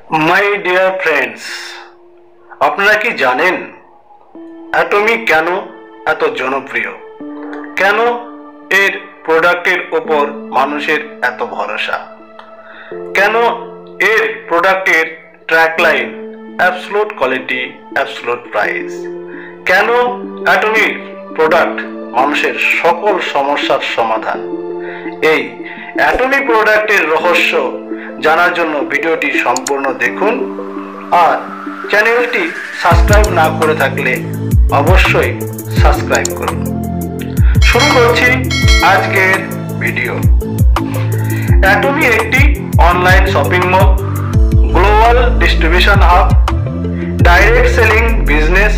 My dear friends, আপনারা কি জানেন অ্যাটমি কেন এত জনপ্রিয়? কেন এর প্রোডাক্টের ওপর মানুষের এত ভরসা? কেন এর প্রোডাক্টের ট্র্যাকলাইন অ্যাবসোলিউট কোয়ালিটি অ্যাবসোলিউট প্রাইস? কেন অ্যাটমির প্রোডাক্ট মানুষের সকল সমস্যার সমাধান? এই অ্যাটমি প্রোডাক্টের রহস্য জানার জন্য ভিডিওটি সম্পূর্ণ দেখুন, আর চ্যানেলটি সাবস্ক্রাইব না করে থাকলে অবশ্যই সাবস্ক্রাইব করুন। শুরু করছি আজকের ভিডিও। অ্যাটমি একটি online shopping mall, global distribution hub, direct selling business,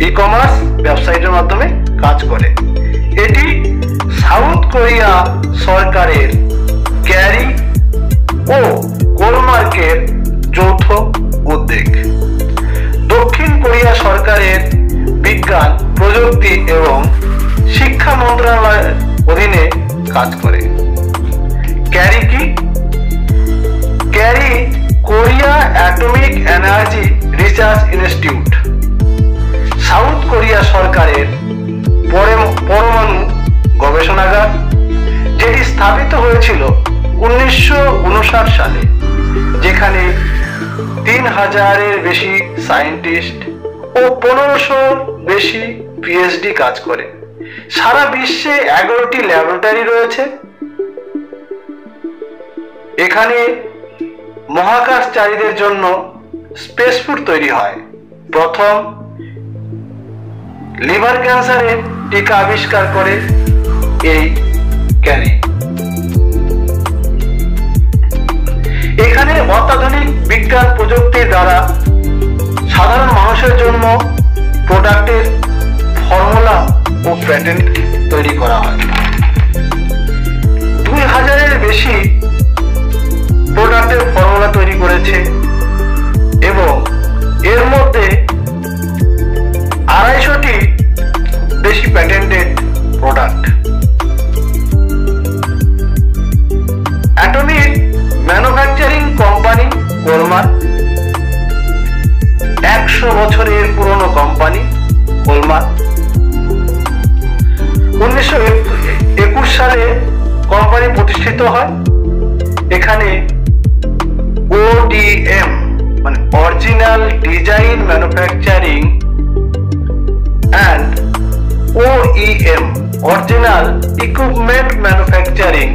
e-commerce ওয়েবসাইটের মাধ্যমে কাজ করে। এটি সাউথ কোরিয়া সরকারের ক্যারি ও গোলমার্কের যৌথ উদ্যোগ। দক্ষিণ কোরিয়া সরকারের বিজ্ঞান, প্রযুক্তি এবং শিক্ষা মন্ত্রণালয়ের অধীনে কাজ করে। ক্যারি কি? Carry Korea atomic energy research institute, south Korea সরকারের পরমাণু গবেষণাগার, যেটি স্থাপিত হয়েছিল 1959 সালে, যেখানে 3000-এর বেশি সায়েন্টিস্ট ও 1500-র বেশি পিএইচডি কাজ করে। সারা বিশ্বে 11টি ল্যাবরেটরি রয়েছে। এখানে মহাকাশচারীদের জন্য স্পেস ফুড তৈরি হয়। প্রথম লিভার ক্যান্সারের টিকা আবিষ্কার করে এই ক্যারি। এখানে অত্যাধুনিক বিজ্ঞান প্রযুক্তির দ্বারা সাধারণ মানুষের জন্য প্রোডাক্টের ফর্মুলা ও প্যাটেন্ট তৈরি করা হয়। 2000-এর বেশি প্রোডাক্টের ফর্মুলা তৈরি করেছে এবং এর মধ্যে 250টি বেশি প্যাটেন্টেড প্রোডাক্ট। অ্যাটমির ম্যানুফ্যাকচারিং কোম্পানি গোলমার্ক, 100 বছরের পুরনো কোম্পানি গোলমার্ক। 1921 সালে কোম্পানি প্রতিষ্ঠিত হয়। এখানে ODM মানে original design manufacturing and OEM original equipment manufacturing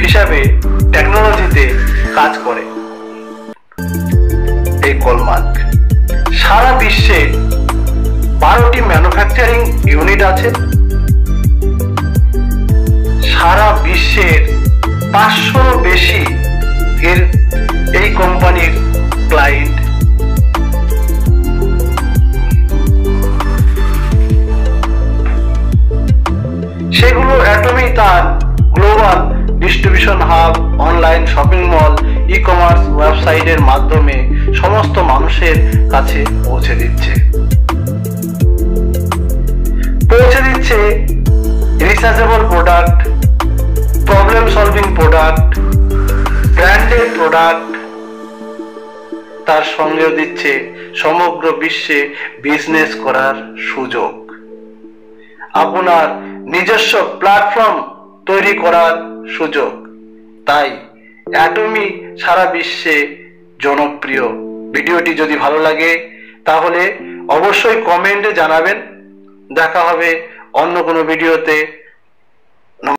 হিসাবে টেকনোলজিতে কাজ করে এই গোলমার্ক। সারা বিশ্বে 12টি ম্যানুফ্যাকচারিং ইউনিট আছে। সারা বিশ্বের 500-র বেশি এই কোম্পানির ক্লায়েন্ট। সেগুলো অ্যাটমি তার global distribution hub, online shopping mall, e-commerce ওয়েবসাইটের মাধ্যমে সমস্ত মানুষের কাছে পৌঁছে দিচ্ছে researchable product, problem solving product, branded product. তার সঙ্গেও দিচ্ছে সমগ্র বিশ্বে বিজনেস করার সুযোগ, আপনার নিজস্ব প্ল্যাটফর্ম তৈরি করার সুযোগ। তাই অ্যাটমি সারা বিশ্বে জনপ্রিয়। ভিডিওটি যদি ভালো লাগে তাহলে অবশ্যই কমেন্টে জানাবেন। দেখা হবে অন্য কোনো ভিডিওতে।